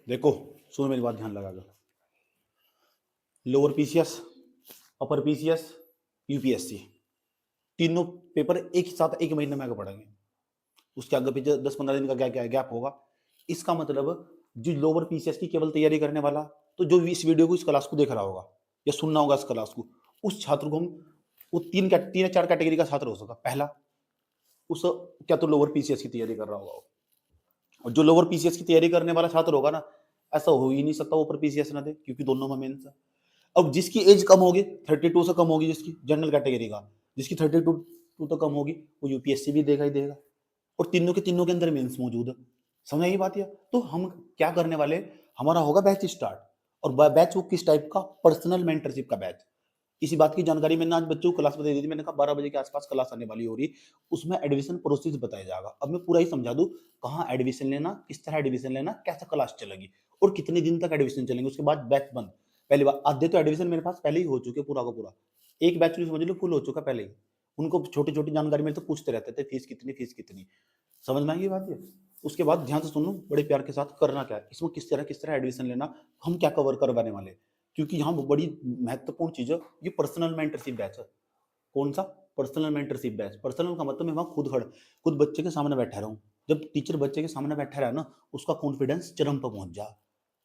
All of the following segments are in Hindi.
देखो, सुनो मेरी बात ध्यान लगाकर। Lower PCS, upper PCS, UPSC, तीनों पेपर एक ही साथ एक महीने में आगे पढ़ेंगे। उसके आगे पीछे 10-15 दिन का गैप होगा। इसका मतलब जो लोअर पीसीएस की केवल तैयारी करने वाला, तो जो इस वीडियो को, इस क्लास को देख रहा होगा या सुनना होगा इस क्लास को, उस छात्र को हम वो तीन या चार कैटेगरी का छात्र हो सकता। पहला, उस क्या तो लोअर पीसीएस की तैयारी कर रहा होगा, और जो लोअर पीसीएस की तैयारी करने वाला छात्र होगा ना, ऐसा हो ही नहीं सकता वो ऊपर पीसीएस ना दे, क्योंकि दोनों में मेंस है। अब जिसकी एज कम होगी, 32 से कम होगी, जिसकी जनरल कैटेगरी का, जिसकी 32 तो कम होगी, वो यूपीएससी भी देगा ही देगा, और तीनों के अंदर मेंस मौजूद है। समझ आई बात? या तो हम क्या करने वाले, हमारा होगा बैच स्टार्ट, और बैच वो किस टाइप का, पर्सनल मेंटरशिप का बैच। इसी बात की जानकारी मैंने आज बच्चों को क्लास में दे दी थी। मैंने कहा 12 बजे के आसपास क्लास आने वाली हो रही, उसमें एडमिशन प्रोसेस बताया जाएगा। अब मैं पूरा ही समझा दूं, कहाँ एडमिशन लेना, किस तरह एडमिशन लेना, कैसा क्लास चलेगी, और कितने दिन तक एडमिशन चलेंगे, उसके बाद बैच बंद। पहली बार आधे तो एडमिशन मेरे पास पहले ही हो चुके, पूरा का पूरा एक बैच समझ लो फुल हो चुका पहले ही। उनको छोटी छोटी जानकारी मेरे तो पूछते रहते थे, फीस कितनी, फीस कितनी। समझ में आई ये बात? ये उसके बाद ध्यान से सुन लो, बड़े प्यार के साथ करना क्या है, इसमें किस तरह एडमिशन लेना, हम क्या कवर करवाने वाले, क्योंकि यहाँ बड़ी महत्वपूर्ण चीज है, ये पर्सनल मेंटरशिप बैच है। कौन सा? Personal mentorship batch. पर्सनल का मतलब मैं वहाँ खुद बच्चे के सामने बैठा रहा हूँ। जब टीचर बच्चे के सामने बैठा रहा ना, उसका कॉन्फिडेंस चरम पर पहुंच जा।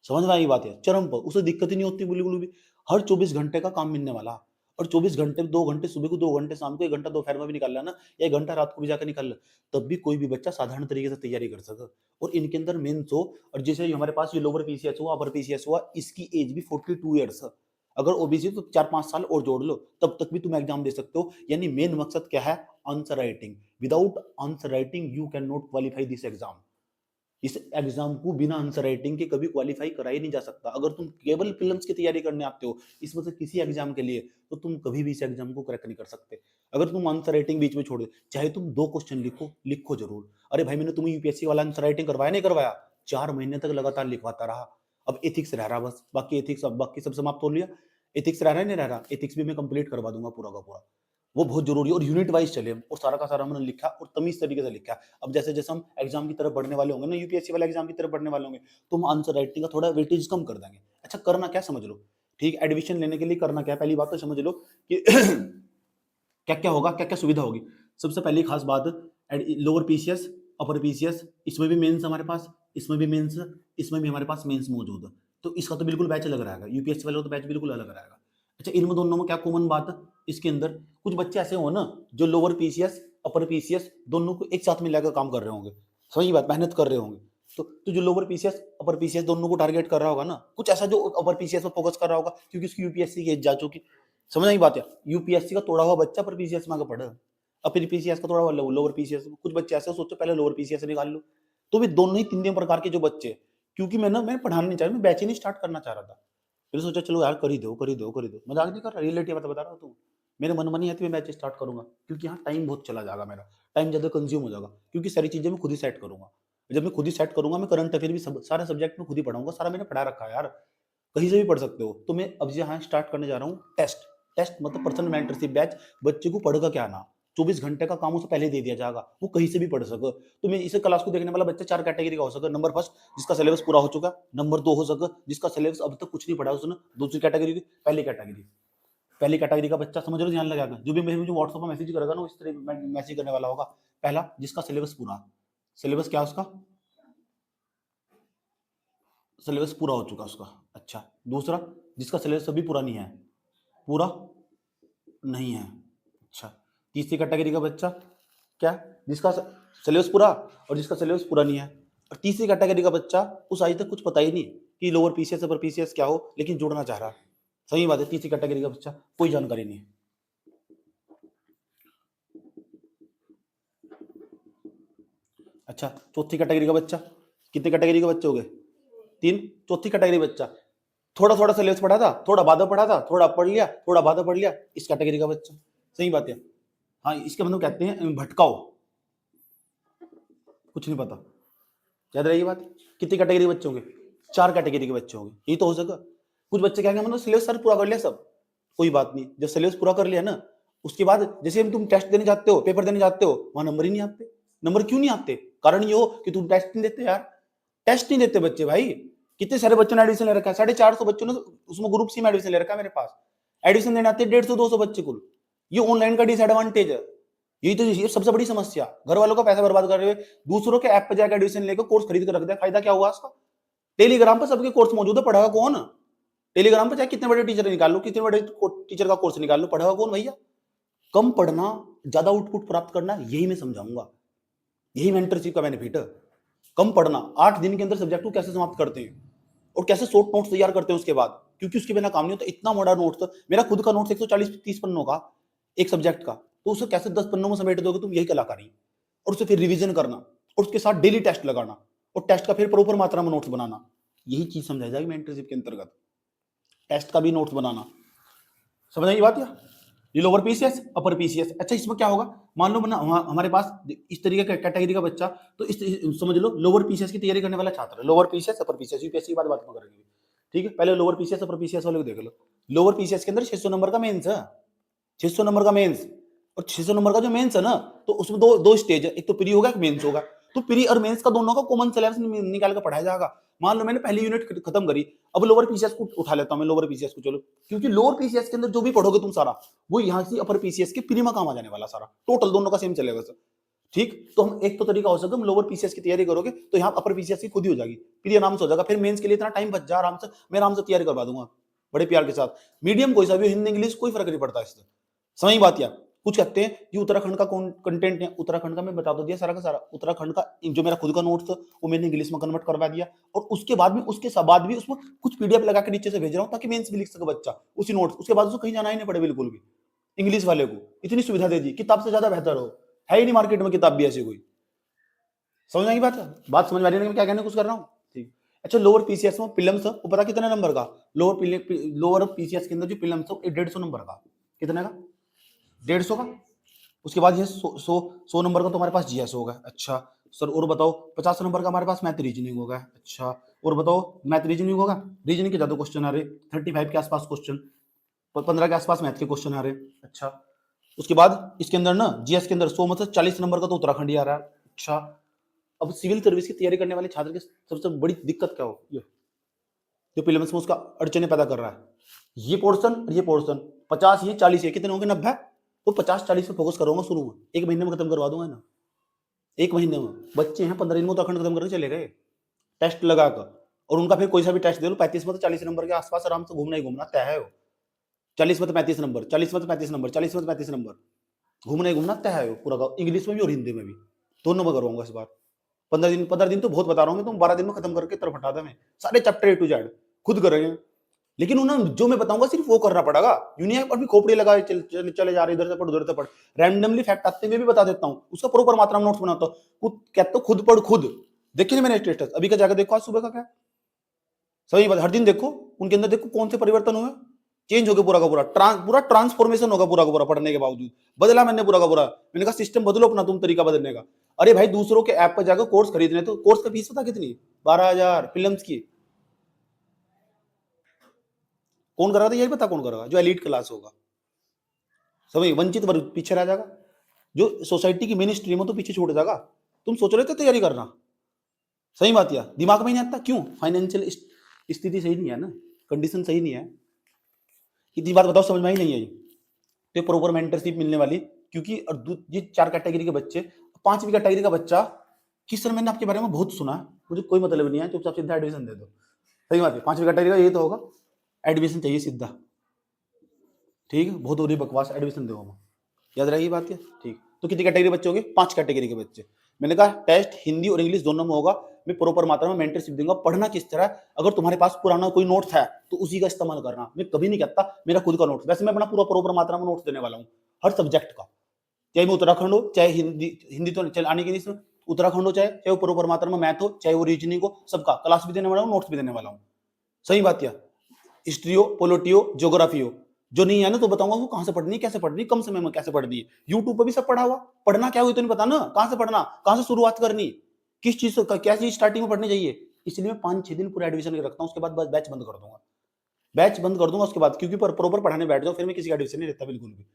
समझ में आई बात है? चरम पर, उसे दिक्कत ही नहीं होती बिल्कुल भी। हर 24 घंटे का काम मिलने वाला, और 24 घंटे में 2 घंटे सुबह को, 2 घंटे शाम को, 1 घंटा दोपहर में भी निकाल लेना, या 1 घंटा रात को भी जाकर निकाल ले, तब भी कोई भी बच्चा साधारण तरीके से तैयारी कर सके। और इनके अंदर मेंस हो, और जैसे हमारे पास ये लोअर पीसीएस हुआ, अपर पीसीएस हुआ, इसकी एज भी 42 ईयर्स है। अगर ओबीसी तो 4-5 साल और जोड़ लो, तब तक भी तुम एग्जाम दे सकते हो। यानी मेन मकसद क्या है? Answer writing. Without answer writing you can not qualify this exam. इस एग्जाम को बिना आंसर राइटिंग के कभी क्वालिफाई करा ही नहीं जा सकता। अगर तुम केवल फिल्म्स की तैयारी करने आते हो इसमें से किसी एग्जाम के लिए, तो तुम कभी भी इस एग्जाम को क्रैक नहीं कर सकते। अगर तुम आंसर राइटिंग बीच में छोड़ दो, चाहे तुम 2 क्वेश्चन लिखो, लिखो जरूर। अरे भाई, मैंने तुम्हें यूपीएससी वाला आंसर राइटिंग करवाया, नहीं करवाया? 4 महीने तक लगातार लिखवाता रहा। अब एथिक्स रह रहा बस, बाकी सब समाप्त हो लिया। एथिक्स रह रहा है, नहीं रह रहा? एथिक्स भी मैं कंप्लीट करवा दूंगा पूरा का पूरा। वो बहुत जरूरी है, और यूनिट वाइज चले हम, और सारा का सारा हमने लिखा और तमीज तरीके से लिखा। अब जैसे जैसे हम एग्जाम की तरफ बढ़ने वाले होंगे ना, यूपीएससी वाले एग्जाम की तरफ बढ़ने वाले होंगे, तो हम आंसर राइटिंग का थोड़ा वेटेज कम कर देंगे। अच्छा, करना क्या समझ लो। ठीक, एडमिशन लेने के लिए करना क्या है, पहली बात तो समझ लो कि क्या क्या होगा, क्या क्या सुविधा होगी। सबसे पहली खास बात, लोअर पीसीएस, अपर पीसीएस, इसमें भी मेंस हमारे पास, इसमें भी मेंस, इसमें भी हमारे पास मेंस मौजूद है। तो इसका तो बिल्कुल बैच अलग रहेगा, यूपीएससी वाले का तो बैच बिल्कुल अलग रहेगा। अच्छा, इनमें दोनों में क्या कॉमन बात है? इसके अंदर कुछ बच्चे ऐसे हो ना, जो लोअर पीसीएस, अपर पीसीएस दोनों को एक साथ मिलाकर काम कर रहे होंगे। सही बात, मेहनत कर रहे होंगे। तो जो लोअर पीसीएस, अपर पीसीएस दोनों को टारगेट कर रहा होगा ना, कुछ ऐसा जो अपर पीसीएस पर फोकस कर रहा होगा, क्योंकि उसकी यूपीएससी की एज जा चुकी। समझ आई बात है? यूपीएससी का तोड़ा हुआ बच्चा पर पीसीएस में आगे पढ़ा, अब फिर पीसीएस का तोड़ा हुआ लोअर पीसीएस। कुछ बच्चे ऐसे सोचो पहले लोअर पीसीएस निकाल लो। तो भी दोनों ही तीन प्रकार के जो बच्चे, क्योंकि मैं पढ़ाना नहीं चाह रहा, मैं बैच ही नहीं स्टार्ट करना चाह रहा था। मैंने सोचा चलो यार, कर ही दो, कर ही दो, कर ही दो। मजाक नहीं कर रहा, रियलिटी बता बता रहा हूँ। तुम मेरे मन में नहीं आती, मैं बैच स्टार्ट करूंगा, क्योंकि यहाँ टाइम बहुत चला जाएगा, मेरा टाइम ज्यादा कंज्यूम हो जाएगा, क्योंकि सारी चीजें मैं खुद ही सेट करूंगा। जब मैं खुद ही सेट करूंगा, मैं करंट अफेयर भी सारे सब्जेक्ट में खुद ही पढ़ाऊंगा, सारा मैंने पढ़ा रखा है यार, कहीं से भी पढ़ सकते हो। तो मैं अब यहाँ स्टार्ट करने जा रहा हूँ टेस्ट। टेस्ट मतलब पर्सनल मेंटरशिप बैच। बच्चे को पढ़ेगा क्या ना, 24 घंटे का काम उसे पहले दे दिया जाएगा, वो कहीं से भी पढ़ सके। तो मैं इस क्लास को देखने वाला बच्चा 4 कैटेगरी का हो सके। नंबर फर्स्ट, जिसका सिलेबस पूरा हो चुका। नंबर 2 हो सके, जिसका सिलेबस अब तक कुछ नहीं पढ़ा उसने। दूसरी कैटेगरी की, पहली कैटेगरी का बच्चा समझ लो, ध्यान लगाकर जो भी मुझे व्हाट्सएप पर मैसेज करेगा ना, इस तरह मैसेज करने वाला होगा। पहला, जिसका सिलेबस पूरा, सिलेबस क्या उसका, सिलेबस पूरा हो चुका उसका। अच्छा, दूसरा, जिसका सिलेबस अभी पूरा नहीं है, पूरा नहीं है। अच्छा, तीसरी कैटेगरी का बच्चा क्या, जिसका सिलेबस पूरा और जिसका सिलेबस पूरा नहीं है। और तीसरी कैटेगरी का बच्चा, उस आज तक कुछ पता ही नहीं कि लोअर पीसीएस अपर पीसीएस क्या हो, लेकिन जुड़ना चाह रहा। सही बात है, तीसरी कैटेगरी का बच्चा कोई जानकारी नहीं। अच्छा, चौथी कैटेगरी का बच्चा, कितने कैटेगरी के बच्चे हो गए? 3। चौथी कैटेगरी बच्चा थोड़ा थोड़ा सिलेबस पढ़ा था, थोड़ा बाद पढ़ा था, थोड़ा पढ़ लिया, थोड़ा बाद पढ़ लिया, इस कैटेगरी का बच्चा। सही बात है। हाँ, इसके मतलब कहते हैं भटकाओ, कुछ नहीं पता। याद रहेगी बात? कितनी कैटेगरी के बच्चे होंगे? 4 कैटेगरी के बच्चे होंगे, यही तो हो सका। कुछ बच्चे क्या मतलब सिलेबस सर पूरा कर लिया सब, कोई बात नहीं। जब सिलेबस पूरा कर लिया ना, उसके बाद जैसे तुम टेस्ट देने जाते हो, पेपर देने जाते हो, वहां नंबर ही नहीं आते। नंबर क्यों नहीं आते? कारण ये हो कि तुम टेस्ट नहीं देते यार, टेस्ट नहीं देते बच्चे भाई। कितने सारे बच्चों ने एडमिशन ले रखा है, 450 बच्चों ने उसमें ग्रुप सी में एडमिशन ले रखा है मेरे पास। एडमिशन देने आते 150-200 बच्चे कुल। ये ऑनलाइन का डिसएडवांटेज है। यही तो ये सबसे बड़ी समस्या, घर वालों का पैसा बर्बाद कर रहे हुए दूसरों के ऐप पे जाकर एडमिशन लेकर कोर्स खरीद कर रख दिया, फायदा क्या हुआ उसका? टेलीग्राम पर सबके कोर्स मौजूद है, पढ़ाएगा कौन? टेलीग्राम पर चाहे कितने बड़े टीचर निकाल लो, कितने बड़े टीचर का कोर्स निकाल लो, पढ़ाएगा कौन भैया? कम पढ़ना, ज्यादा आउटपुट प्राप्त करना, यही मैं समझाऊंगा। यही मेंटरशिप का बेनिफिट है। कम पढ़ना, 8 दिन के अंदर सब्जेक्ट को कैसे समाप्त करते हैं और कैसे शॉर्ट नोट्स तैयार करते हैं उसके बाद, क्योंकि उसके बिना काम नहीं होता। इतना बड़ा नोट्स, मेरा खुद का नोट्स 140-30 पन्नों का एक सब्जेक्ट का, तो उसे कैसे 10 पन्नों में समेट दोगे तुम? यही कलाकारी। और उसे फिर रिवीजन करना और उसके साथ डेली टेस्ट लगाना और टेस्ट का फिर प्रॉपर मात्रा में नोट्स बनाना, यही चीज समझाई जाएगी मेंटरशिप के अंतर्गत। टेस्ट का भी नोट्स बनाना, समझ आई बात? ये लोअर पीसीएस, अपर पीसीएस। अच्छा, इसमें क्या होगा, मान लो हमारे पास इस तरीके का कैटेगरी का बच्चा, तो इस समझ लो लोअर पीसीएस की तैयारी करने वाला छात्र, lower PCS upper PCS UPSC की बात में करेंगे, ठीक है? पहले लोअर पीसीएस अपर पीसीएस वाले को देख लो। लोअर पीसीएस के अंदर 600 नंबर का मेंस है, 600 नंबर का मेंस। और 600 नंबर का जो मेंस है ना, तो उसमें दो स्टेज है, एक तो प्री होगा, एक मेंस होगा। तो प्री और मेंस का दोनों का कॉमन सिलेबस निकाल कर पढ़ाया जाएगा। मान लो मैंने पहली यूनिट खत्म करी, अब लोअर पीसीएस को उठा लेता हूं मैं, लोअर पीसीएस को, चलो, क्योंकि लोअर पीसीएस के अंदर जो भी पढ़ोगे तुम सारा, वो यहाँ से अपर पीसीएस के प्री में काम आ जाने वाला सारा, टोटल दोनों का सेम चलेगा सर, ठीक? तो हम एक तो तरीका हो सकता है, हम लोअर पीसीएस की तैयारी करोगे तो यहाँ अपर पीसीएस की खुद ही हो जाएगी, प्री आराम से हो जाएगा। फिर मेंस के लिए इतना टाइम बच जा, आराम से मैं आराम से तैयारी करवा दूंगा बड़े प्यार के साथ। मीडियम कोई सा भी, हिंदी इंग्लिश कोई फर्क नहीं पड़ता इससे, समझ बात? या कुछ कहते हैं कि उत्तराखंड का कंटेंट है, उत्तराखंड का मैं बता तो दिया सारा का सारा। उत्तराखंड का जो मेरा खुद का नोट्स था वो मैंने इंग्लिश में कन्वर्ट करवा दिया, और उसके बाद भी उसमें कुछ पीडीएफ लगा के नीचे से भेज रहा हूँ, ताकि मेंस भी लिख सके बच्चा उसी नोट्स। उसके बाद उसको कहीं जाना ही नहीं पड़े बिल्कुल भी। इंग्लिश वाले को इतनी सुविधा दे दी, किताब से ज्यादा बेहतर हो, है ही नहीं मार्केट में किताब भी ऐसी कोई। समझ में आई बात समझ में आ रही है मैं क्या कहने कुछ कर रहा हूँ, ठीक? अच्छा, लोअर पीसीएस में प्रीलिम्स वो पता कितने नंबर का? लोअर पीसीएस के अंदर जो प्रीलिम्स है 150 नंबर का। कितने का? 150 का। उसके बाद ये 100 नंबर का तुम्हारे पास जीएस होगा। अच्छा सर, और बताओ 50 नंबर का हमारे पास मैथ रीजनिंग होगा। अच्छा, और बताओ मैथ रीजनिंग होगा, रीजनिंग के ज्यादा क्वेश्चन आ रहे, 35 के आसपास क्वेश्चन, 15 के आसपास मैथ के क्वेश्चन आ रहे। अच्छा, उसके बाद इसके अंदर ना जीएस के अंदर 100 में से 40 नंबर का तो उत्तराखंड ही आ रहा है। अच्छा, अब सिविल सर्विस की तैयारी करने वाले छात्र की सबसे बड़ी दिक्कत क्या हो, ये जो प्रीलिम्स में उसका अड़चने पैदा कर रहा है, ये पोर्शन और ये पोर्शन, 50 ये 40 ये कितने होंगे, 90। तो 50-40 पे फोकस करूंगा शुरू में, 1 महीने में खत्म करवा दूंगा ना, 1 महीने में। बच्चे हैं 15 दिन में उत्तराखंड खत्म करके चले गए टेस्ट लगाकर, और उनका फिर कोई सा भी टेस्ट दे लो, 35 में तो 40 नंबर के आसपास आराम से घूमना ही घूमना तय है। 40 में तो 35 नंबर, 40 में तो 35 नंबर, 40 में तो 35 नंबर, घूमना ही घूमना तय है पूरा का, इंग्लिश में भी और हिंदी में भी, दोनों में करवाऊंगा इस बार। 15 दिन तो बहुत बता रहा हूँ मैं, तुम 12 दिन में खत्म करके तरफ हटा दे, मैं सारे चैप्टर A to Z खुद करेंगे। लेकिन उन्हें जो मैं बताऊंगा सिर्फ वो करना पड़ेगा, यूनियन पर भी खोपड़ी लगाए चले जा रहे, इधर से पढ़ उधर से पढ़, रैंडमली फैक्ट आते मैं भी बता देता हूँ, उसका प्रॉपर मात्रा में नोट्स बनाता हूँ, कहता हूँ खुद पढ़ खुद। देखिए मैंने स्टेटस अभी का जाकर देखो, आज सुबह का क्या सही बात, हर दिन देखो उनके अंदर, देखो कौन से परिवर्तन हुए, चेंज हो गया पूरा का पूरा ट्रांसफॉर्मेशन होगा पूरा का पूरा, पढ़ने के बावजूद बदला मैंने पूरा का पूरा। मैंने कहा सिस्टम बदलो अपना, तुम तरीका बदलने का। अरे भाई, दूसरों के ऐप पर जाकर कोर्स खरीदने, तो कोर्स का फीस पता कितनी? 12,000 फिल्म्स की। कौन करेगा? यही पता कौन करेगा? जो एलीट क्लास होगा, समझ, वंचित वर्ग पीछे रह जाएगा, जो सोसाइटी की मेन स्ट्रीम हो तो पीछे छूट जाएगा। तुम सोच रहे थे तैयारी करना, सही बात, या दिमाग में नहीं आता क्यों? फाइनेंशियल स्थिति सही नहीं है ना, कंडीशन सही नहीं है। इतनी बात बताओ समझ में ही नहीं आई तो प्रॉपर मेंटरशिप मिलने वाली, क्योंकि ये 4 कैटेगरी के बच्चे, 5वीं कैटेगरी का बच्चा कि सर मैंने आपके बारे में बहुत सुना, मुझे कोई मतलब नहीं है, चुपचाप सीधा एडमिशन दे दो। सही बात है, 5वीं कैटेगरी का यही तो होगा, एडमिशन चाहिए सीधा, ठीक है, बहुत बुरी बकवास, एडमिशन दो हम, याद रहेगी बात है, ठीक। तो कितनी कैटेगरी बच्चे होंगे? 5 कैटेगरी के बच्चे। मैंने कहा टेस्ट हिंदी और इंग्लिश दोनों में होगा, मैं प्रॉपर मात्रा में मेंटरशिप दूंगा। पढ़ना किस तरह, अगर तुम्हारे पास पुराना कोई नोट्स है तो उसी का इस्तेमाल करना, मैं कभी नहीं कहता मेरा खुद का नोट्स, वैसे मैं अपना पूरा प्रॉपर मात्रा में नोट्स देने वाला हूँ हर सब्जेक्ट का, चाहे मैं उत्तराखंड हो, चाहे हिंदी तो चल आने के लिए उत्तराखंड हो, चाहे वो प्रॉपर मात्रा में मैथ हो, चाहे वो रीजनिंग हो, सबका क्लास भी देने वाला हूँ, नोट्स भी देने वाला हूँ। सही बात है, हिस्ट्री हो, पॉलिटी हो, ज्योग्राफी हो, जो नहीं है ना तो बताऊंगा वो कहां से पढ़नी है, कैसे पढ़नी, कम समय में कैसे पढ़नी है। यूट्यूब पर भी सब पढ़ा हुआ, पढ़ना क्या हुई तो नहीं पता ना, कहां से पढ़ना, कहां से शुरुआत करनी, किस चीज से क्या चीज स्टार्टिंग में पढ़नी चाहिए। इसलिए मैं 5-6 दिन पूरा एडमिशन रखता हूँ, उसके बाद बैच बंद कर दूंगा, बैच बंद कर दूंगा उसके बाद, क्योंकि प्रॉपर पढ़ाने बैठ जाओ फिर मैं किसी का एडमिशन नहीं लेता बिल्कुल भी।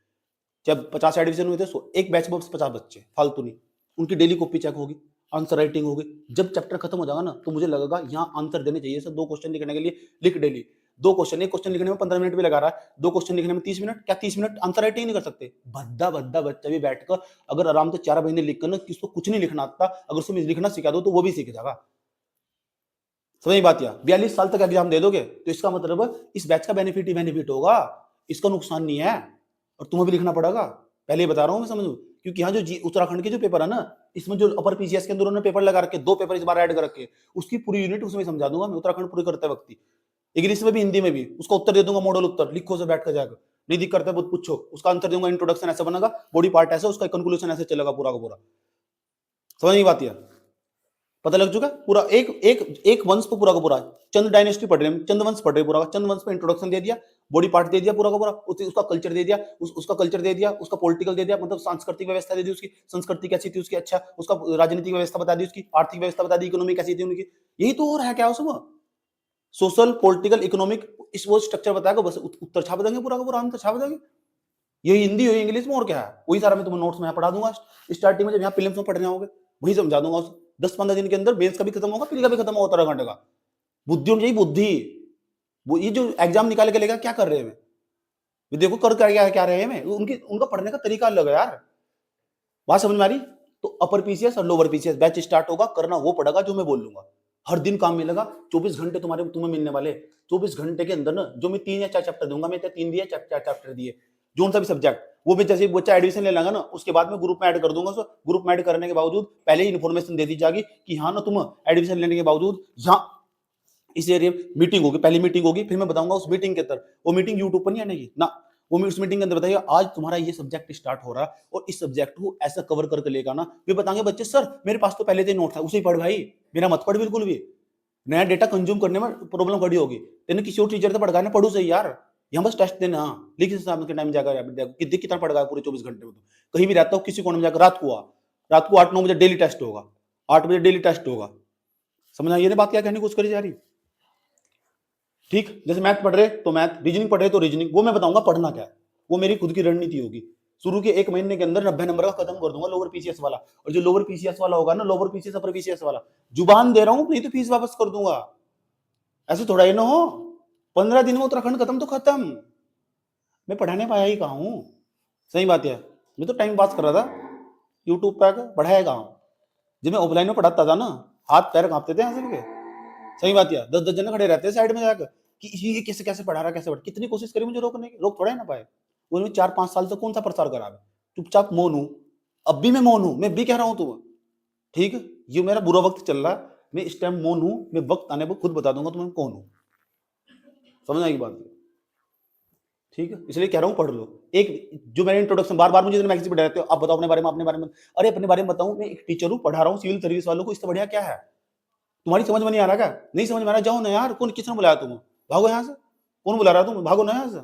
जब 50 एडमिशन हुए थे, एक बैच में 50 बच्चे फालतू नहीं, उनकी डेली कॉपी चेक होगी, आंसर राइटिंग होगी। जब चैप्टर खत्म हो जाएगा ना तो मुझे लगेगा यहाँ आंसर देने चाहिए सर 2 क्वेश्चन लिखने के लिए, लिख डेली 2 क्वेश्चन, एक क्वेश्चन लिखने में 15 मिनट भी लगा रहा है, 2 क्वेश्चन लिखने में 30 मिनट, क्या 30 मिनट आंसर राइटिंग नहीं कर सकते? भद्दा भद्दा बच्चा भी बैठकर अगर आराम से 4 महीने लिखकर ना किसको कुछ नहीं लिखना आता, अगर उसको लिखना सिखा दो तो वो भी सीख जाएगा। समझ बात? या 42 साल तक एग्जाम दे दोगे तो इसका मतलब इस बैच का बेनिफिट ही बेनिफिट होगा, इसका नुकसान नहीं है। और तुम्हें भी लिखना पड़ेगा, पहले ही बता रहा हूं मैं, समझो। क्योंकि यहाँ जो उत्तराखंड के जो पेपर है ना, इसमें जो अपर पीसीएस के अंदर उन्होंने पेपर लगा रखे, 2 पेपर इस बार ऐड कर रखे, उसकी पूरी यूनिट उसमें समझा दूंगा मैं, उत्तराखंड पूरी करते वक्त ही, इंग्लिश में भी हिंदी में भी उसका उत्तर दे दूंगा, मॉडल उत्तर लिखो से बैठ कर जाकर, नहीं दिक्कत है पूछो, उसका आंसर दूंगा, इंट्रोडक्शन ऐसा बनेगा, बॉडी पार्ट ऐसा, उसका कंक्लूजन ऐसे चलेगा पूरा का पूरा। समझ नहीं बात? पता लग चुका? पूरा एक एक एक वंश पे पूरा का पूरा, चंद डायनेस्टी पढ़ रहे हैं, चंद वंश पढ़ रहे पूरा, चंद वंश पे इंट्रोडक्शन दे दिया, बॉडी पार्ट दे दिया पूरा का पूरा, उसका कल्चर दे दिया, उसका कल्चर दे दिया, उसका पॉलिटिकल दे दिया, मतलब सांस्कृतिक व्यवस्था दे दी उसकी, संस्कृति कैसी थी उसकी, अच्छा उसका राजनीतिक व्यवस्था बता दी उसकी, आर्थिक व्यवस्था बता दी, इकोनॉमी कैसी थी उनकी, यही तो हो रहा है क्या उसमें, सोशल पॉलिटिकल इकोनॉमिक इस वो स्ट्रक्चर बताएगा, बस उत्तर छाप देंगे पूरा का पूरा, आंसर छाप देंगे। यही हिंदी हो इंग्लिश में और क्या है, वही सारा मैं तुम्हें नोट्स में पढ़ा दूंगा स्टार्टिंग में, जब यहाँ प्रीलिम्स में पढ़ने होंगे वही समझा दूंगा। 10-15 दिन के अंदर बेस का भी खत्म होगा, प्री का भी खत्म होगा, उत्तराखंड का। बुद्धि होनी चाहिए, बुद्धि। वो ये जो एग्जाम निकाल के लेगा क्या कर रहे हैं, मैं देखो कर क्या रहे हैं, उनका पढ़ने का तरीका अलग है यार। बात समझ में आ रही? तो अपर पीसीएस और लोअर पीसीएस बैच स्टार्ट होगा, करना वो पड़ेगा जो मैं बोल लूंगा, हर दिन काम मिलेगा, 24 घंटे तुम्हें मिलने वाले, 24 घंटे के अंदर ना जो मैं 3 या 4 चैप्टर दूंगा, मैं 3 दिए 4 चैप्टर दिए, जो सा भी सब्जेक्ट, वो भी जैसे बच्चा एडमिशन ले लेगा ना, उसके बाद में ग्रुप में ऐड कर दूंगा। सो ग्रुप में ऐड करने के बावजूद पहले ही इन्फॉर्मेशन दे दी जाएगी कि हाँ ना, तुम एडमिशन लेने के बावजूद यहाँ इस एरिया में मीटिंग होगी, पहली मीटिंग होगी, फिर मैं बताऊंगा उस मीटिंग के अंदर, वो मीटिंग यूट्यूब पर नहीं आनेगी ना, वो उस मीटिंग के अंदर बताइए आज तुम्हारा ये सब्जेक्ट स्टार्ट हो रहा है और इस सब्जेक्ट को ऐसा कवर करके लेगा ना, वे बताएंगे बच्चे सर मेरे पास तो पहले से नोट था, उसे ही पढ़ भाई, मेरा मत पढ़ बिल्कुल भी, नया डेटा कंज्यूम करने में प्रॉब्लम खड़ी होगी, तेने किसी और टीचर से पढ़ गया पढ़ू सही यार, यहाँ बस टेस्ट देना, लिख हिसाब के टाइम जाकर कितना पढ़ गया पूरे 24 घंटे में, तो कहीं भी रहता हूँ किसी कोने में जाकर, रात को 8-9 बजे डेली टेस्ट होगा, 8 बजे डेली टेस्ट होगा। समझ आई ये बात क्या कहने की कोशिश करी जा रही? ठीक, जैसे मैथ पढ़ रहे तो मैथ, रीजनिंग पढ़ रहे तो रीजनिंग, वो मैं बताऊंगा पढ़ना क्या है, वो मेरी खुद की रणनीति होगी। शुरू के 1 महीने के अंदर 90 नंबर का खत्म कर दूंगा लोअर पीसीएस वाला, और जो लोअर पीसीएस वाला होगा ना, लोअर पीसीएस अपर पीसीएस वाला, जुबान दे रहा हूं, नहीं तो फीस वापस कर दूंगा, ऐसे थोड़ा ही ना हो, 15 दिन में उत्तराखंड खत्म तो खत्म, मैं पढ़ाने पाया ही कहां हूं, सही बात है, मैं तो टाइम पास कर रहा था यूट्यूब पे आकर, पढ़ाया कहां, जब मैं ऑफलाइन में पढ़ाता था ना, हाथ पैर कांपते थे यहाँ के, सही बात है, 10 जने खड़े रहते हैं साइड में जाकर कि ये कैसे कैसे पढ़ा रहा, कैसे पढ़ा, कितनी कोशिश करी मुझे रोकने की, रोक थोड़ा ही ना पाए, उन्होंने 4-5 साल से कौन सा प्रसार करा, चुपचाप मौन हूं, अब भी मैं मौन हूं, मैं भी कह रहा हूं तुम्हें, ठीक है, ये मेरा बुरा वक्त चल रहा है, मैं इस टाइम मौन हूं, मैं वक्त आने पर खुद बता दूंगा तुम्हें कौन हूं, समझ आएगी बात, ठीक है, इसलिए कह रहा हूं पढ़ लो। एक जो मैंने इंट्रोडक्शन बार-बार मुझे मैगजीन पढ़ा रहते हो, आप बताओ अपने बारे में, अपने बारे में, अरे अपने बारे में बताऊं, मैं एक टीचर हूं, पढ़ा रहा हूं सिविल सर्विस वालों को, इससे बढ़िया क्या है, तुम्हारी समझ में नहीं आ रहा क्या, नहीं समझ में आ रहा, जाओ ना यार, कौन किसने बुलाया तुम्हें, भागो यहाँ से, कौन बुला रहा तुम, भागो ना यहाँ से,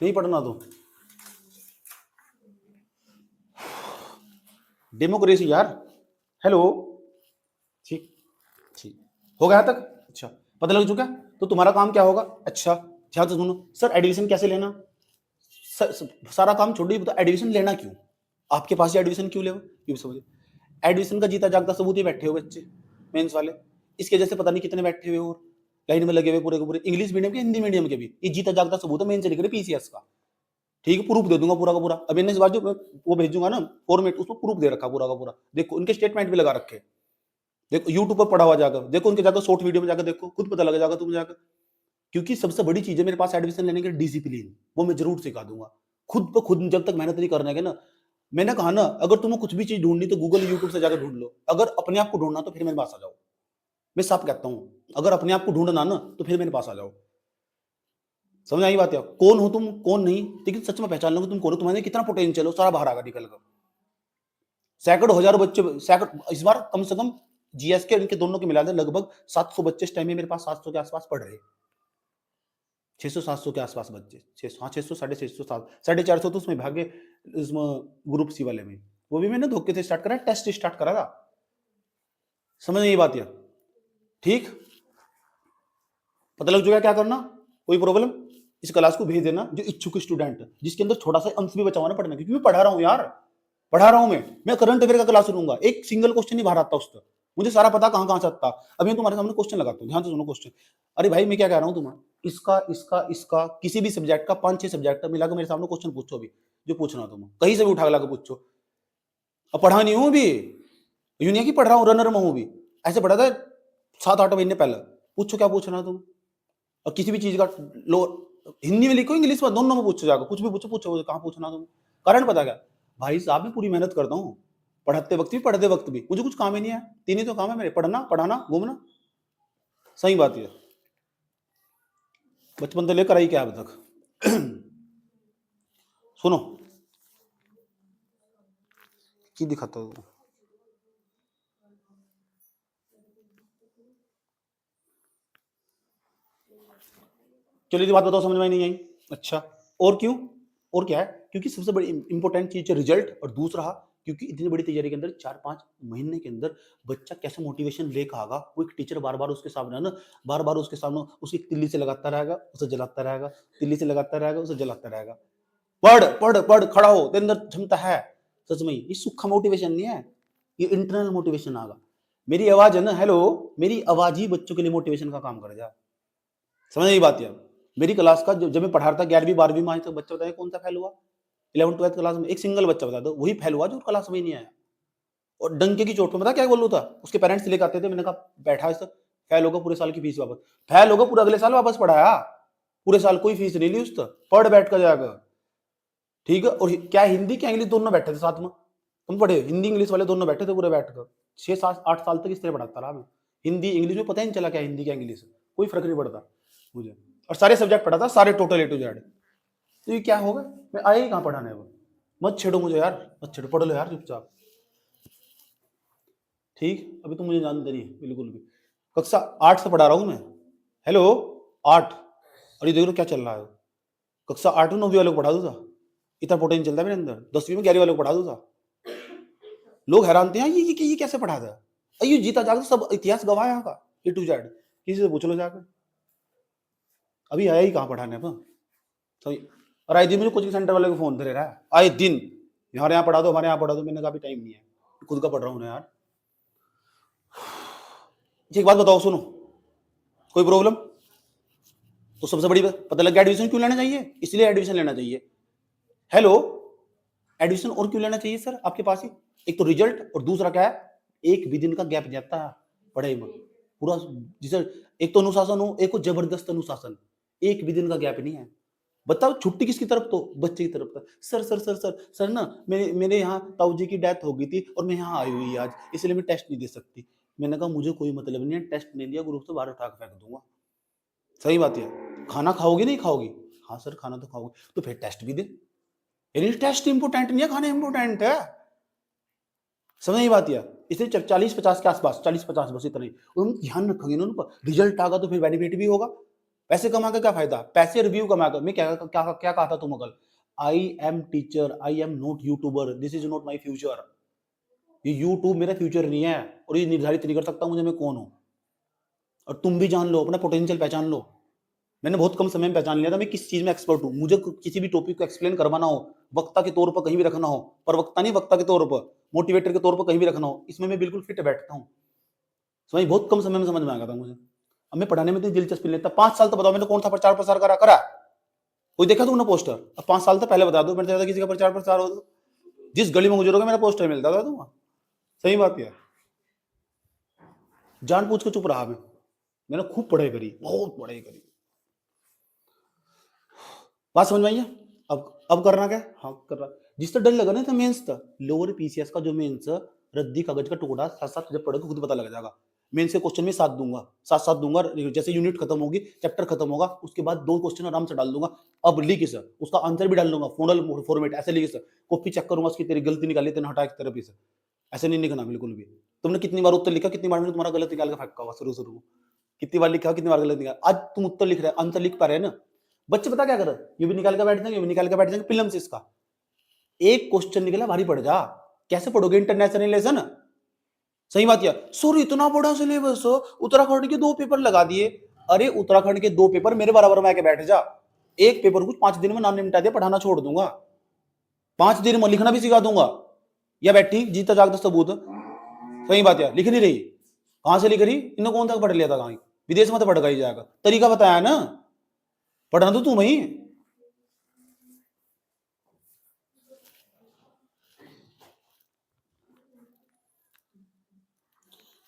नहीं पढ़ना तो, डेमोक्रेसी यार, हेलो, ठीक ठीक हो गया तक, अच्छा पता लग चुका, तो तुम्हारा काम क्या होगा, अच्छा ध्यान से सुनो, सर एडमिशन कैसे लेना, सारा काम छोड़िए, बता एडमिशन लेना क्यों, आपके पास एडमिशन क्यों ले, ये समझिए, एडमिशन का जीता जागता सबूत ही बैठे हो बच्चे मेंस वाले, इसके जैसे पता नहीं कितने बैठे हुए और लाइन में लगे हुए पूरे के पूरे, इंग्लिश मीडियम के हिंदी मीडियम के भी, ये जीता जागता सबूत है, मेन से लेकर पीसीएस का, ठीक है, प्रूफ दे दूंगा पूरा का पूरा, अब इन्हें बाद जो वो भेजूंगा ना फॉर्मेट, उसमें प्रूफ दे रखा पूरा का पूरा, देखो उनके स्टेटमेंट भी लगा रखे, देखो यूट्यूब पर पढ़ा हुआ जाकर देखो, उनके जाकर शॉर्ट वीडियो में जाकर देखो, खुद पता लग जाएगा तुम जाकर, क्योंकि सबसे बड़ी चीज है मेरे पास एडमिशन लेने के डिसिप्लिन, वो मैं जरूर सिखा दूंगा, खुद पर खुद जब तक मेहनत नहीं करने के ना, मैंने कहा ना, अगर तुम्हें कुछ भी चीज ढूंढनी तो गूगल यूट्यूब से जाकर ढूंढ लो, अगर अपने आप को ढूंढना तो फिर मेरे पास आ जाओ, मैं साफ कहता हूं, अगर अपने आप को ढूंढना ना तो फिर मेरे पास आ जाओ, समझ आई बात है, कौन हो तुम कौन नहीं, लेकिन सच में पहचान लो तुम कौन हो, तुम्हारे कितना पोटेंशियल हो, सारा बाहर आगा निकल कर, सैकड़ों हजारों बच्चे, इस बार कम से कम जीएस के इनके दोनों के मिला दे लगभग 700 बच्चे इस टाइम में मेरे पास 700 के आसपास पढ़ रहे, 600-700 के आसपास बच्चे, 600, हाँ 600, 650, 450 तो उसमें भागे, इसमें ग्रुप सी वाले में, वो भी मैंने धोखे से स्टार्ट करा, टेस्ट स्टार्ट करा था, समझ नहीं बात है, ठीक, पता लग चुका क्या करना, कोई प्रॉब्लम, इस क्लास को भेज देना जो इच्छुक स्टूडेंट, जिसके अंदर छोटा सा अंश भी बचा हुआ ना पढ़ने, क्योंकि मैं पढ़ा रहा हूं यार, पढ़ा रहा हूं मैं करंट अफेयर का क्लास लूंगा, एक सिंगल क्वेश्चन नहीं बाहर आता उसका, मुझे सारा पता कहां कहां से आता। अभी मैं तुम्हारे सामने क्वेश्चन लगाता हूं, ध्यान से सुनो क्वेश्चन। अरे भाई मैं क्या कह रहा हूं तुम्हें, इसका इसका इसका किसी भी सब्जेक्ट का 5-6 सब्जेक्ट मिला के मेरे सामने क्वेश्चन पूछो, अभी जो पूछना तुम कहीं से भी उठा के पूछो। अब पढ़ा नहीं हूं अभी, यूं नहीं है कि पढ़ रहा हूं रनर में हूं, भी ऐसे पढ़ा था 7-8 महीने पहले। पूछो क्या पूछना तुम, और किसी भी चीज का लो, हिंदी में लिखो इंग्लिश में, दोनों में पूछो जाकर, कुछ भी पूछो, पूछो कहां पूछना तुम। कारण पता क्या भाई साहब, मैं पूरी मेहनत करता हूँ, पढ़ाते वक्त भी पढ़ते वक्त भी, मुझे कुछ काम ही नहीं है, तीन ही तो काम है मेरे, पढ़ना पढ़ाना घूमना। सही बात है, बचपन से लेकर आई क्या अब तक। सुनो की दिखाता हूँ, चलिए बात बताओ, समझ में नहीं आई? अच्छा, और क्यों, और क्या है? क्योंकि सबसे बड़ी इंपॉर्टेंट चीज है रिजल्ट, और दूसरा क्योंकि इतनी बड़ी तैयारी के अंदर 4-5 महीने के अंदर बच्चा कैसे मोटिवेशन लेकर आएगा, वो एक टीचर बार बार उसके सामने ना, बार बार उसके सामने उसकी तिल्ली से लगाता रहेगा, उसे जलाता रहेगा, तिल्ली से लगाता रहेगा, उसे जलाता रहेगा। पढ़ पढ़ पढ़, खड़ा हो, तेरे अंदर क्षमता है। सच में ये सूखा मोटिवेशन नहीं है, ये इंटरनल मोटिवेशन आगा। मेरी आवाज है ना, हेलो, मेरी आवाज ही बच्चों के लिए मोटिवेशन का काम कर जा। समझ नहीं बात यार। मेरी क्लास का जब मैं पढ़ा रहा था 11वीं 12वीं में, आज तक बच्चा बताया कौन सा फेल हुआ? 11th 12th क्लास में एक सिंगल बच्चा बता दो, वही फेल हुआ जो क्लास में ही नहीं आया। और डंके की चोट पे पता क्या बोलू था, उसके पेरेंट्स लेकर आते थे, मैंने कहा बैठा इस फेल होगा पूरे साल की फीस वापस, फेल होगा पूरे अगले साल वापस पढ़ाया, पूरे साल कोई फीस नहीं ली उस तक, पढ़ बैठ कर जाकर। ठीक है, और क्या हिंदी क्या इंग्लिश दोनों बैठे थे साथ में, तुम पढ़े हिंदी इंग्लिश वाले दोनों बैठे थे पूरे बैठकर, 6-7-8 साल तक इस तरह पढ़ाता रहा मैं। हिंदी इंग्लिश में पता ही नहीं चला क्या हिंदी क्या इंग्लिश, कोई फर्क नहीं पड़ता मुझे, और सारे सब्जेक्ट पढ़ा था, सारे टोटल A to Z। तो ये क्या होगा, मैं आया ही कहाँ पढ़ाने, वो मत छेड़ो मुझे यार, मत छेड़ो, पढ़ लो यार चुपचाप। ठीक, अभी तो मुझे जानते नहीं बिल्कुल भी। कक्षा 8 से पढ़ा रहा हूँ मैं, हेलो 8, और ये देख लो क्या चल रहा है। कक्षा 8 में 9वीं वालों को पढ़ा दूंगा, इतना पोटेंशियल चलता है मेरे अंदर, 10वीं में 11वीं वालों को पढ़ा दूंगा। लोग हैरान थे, ये कैसे पढ़ा था, ये जीता जाकर सब इतिहास गवाह यहाँ का A to Z, किसी से पूछ लो जाकर। अभी आया ही कहाँ पढ़ाने पर, सही। और आए दिन मुझे कोचिंग सेंटर वाले को फोन दे रहा है, आए दिन हमारे यहाँ पढ़ा दो, हमारे यहाँ पढ़ा दो, मैंने कहा भी टाइम नहीं है, खुद का पढ़ रहा हूँ ना यार। एक बात बताओ सुनो, कोई प्रॉब्लम? तो सबसे बड़ी बात पता लग गया एडमिशन क्यों लेना चाहिए, इसलिए एडमिशन लेना चाहिए। हेलो, एडमिशन और क्यों लेना चाहिए सर आपके पास ही, एक तो रिजल्ट, और दूसरा क्या है, एक भी दिन का गैप जाता है पढ़ाई में पूरा, जिसे एक तो अनुशासन हो, एक को जबरदस्त अनुशासन, एक भी दिन का गैप नहीं है। बताओ छुट्टी किसकी तरफ, तो बच्चे की तरफ था। Sir sir sir sir sir ना मेरे यहाँ ताऊ जी की डेथ हो गई थी और मैं यहाँ आई हुई आज, इसलिए मैं टेस्ट नहीं दे सकती। मैंने कहा मुझे कोई मतलब नहीं है, टेस्ट नहीं दिया ग्रुप से बाहर उठा के फेंक दूंगा। सही बात है, खाना खाओगे नहीं खाओगी, हाँ सर खाना तो खाओगे, तो फिर टेस्ट भी दे, यानी टेस्ट इंपोर्टेंट नहीं है, खाना इंपोर्टेंट है। समझ नहीं बात यार, इसलिए 40-50 के आसपास, 40-50 बस इतना ही हम ध्यान रखेंगे ना उन पर। रिजल्ट आगा तो फिर बेनिफिट भी होगा, पैसे कमा का क्या फायदा, पैसे रिव्यू कमा कर। मैं क्या क्या क्या कहा था तुम कल, I am teacher, I am not YouTuber, this is not my future. ये यूट्यूब मेरा फ्यूचर नहीं है, और ये निर्धारित नहीं कर सकता मुझे मैं कौन हूं। और तुम भी जान लो, अपना पोटेंशियल पहचान लो। मैंने बहुत कम समय में पहचान लिया था मैं किस चीज में एक्सपर्ट हूं। मुझे किसी भी टॉपिक को एक्सप्लेन करवाना हो, वक्ता के तौर पर कहीं भी रखना हो, पर वक्ता नहीं, वक्ता के तौर पर, मोटिवेटर के तौर पर कहीं भी रखना हो, इसमें मैं बिल्कुल फिट बैठता हूँ। समझ, बहुत कम समय में समझ में आ गया था मुझे। अब मैं पढ़ाने में इतनी दिलचस्पी लेता, 5 साल तो बताओ मैंने कौन सा प्रचार प्रसार करा, कोई देखा तुमने पोस्टर? अब 5 साल तो पहले बता दो, मैंने किसी का प्रचार प्रसार हो तो जिस गली में गुजरोगे मेरा पोस्टर मिलता था तुम। सही बात है, जान पूछ के चुप रहा मैंने खूब पढ़ाई करी, बहुत पढ़ाई करी। बात समझ में आई है? अब करना क्या? हाँ कर रहा, जिससे डर लगा ना था मेंस था, लोअर पीसीएस का जो मेंस रद्दी कागज का टुकड़ा, साथ साथ जब पढ़ोगे खुद पता लग जाएगा। मेंस के क्वेश्चन में साथ दूंगा, जैसे यूनिट खत्म होगी, चैप्टर खत्म होगा, उसके बाद 2 क्वेश्चन आराम से डाल दूंगा। अब लिख सर, उसका आंसर भी डाल दूंगा, फोनल फॉर्मेट ऐसे लिख सर, कॉपी चेक करूंगा उसकी तेरी गलती निकाली तेने हटा के तेरे से, ऐसे नहीं लिखना बिल्कुल भी। तुमने कितनी बार उत्तर लिखा, कितनी बार मैंने तुम्हारा गलत निकाल के फेंका हुआ शुरू में, कितनी बार लिखा, कितनी बार गलत निकाला। आज तुम उत्तर लिख रहे हैं, आंसर लिख पा रहे हैं ना। बच्चे पता क्या कर रहे, ये भी निकाल के बैठ जाएंगे, ये भी निकाल के बैठ जाएंगे, फिल्म से इसका एक क्वेश्चन निकला भारी पड़ जा, कैसे पढ़ोगे इंटरनेशनल लेसन? सही बात है, सर इतना बड़ा सिलेबस, उत्तराखंड के 2 पेपर लगा दिए। अरे उत्तराखंड के 2 पेपर मेरे बराबर में आके बैठ जा, एक पेपर कुछ 5 दिन में नाम निपटा दिया, पढ़ाना छोड़ दूंगा, 5 दिन में लिखना भी सिखा दूंगा। या बैठी जीता जागता सबूत, सही बात है, लिख नहीं रही, कहां से लिख रही, इन्होंने कौन तक पढ़ लिया था, कहीं विदेश में तो पढ़ गई जाएगा, तरीका बताया ना, पढ़ना तो तुम ही।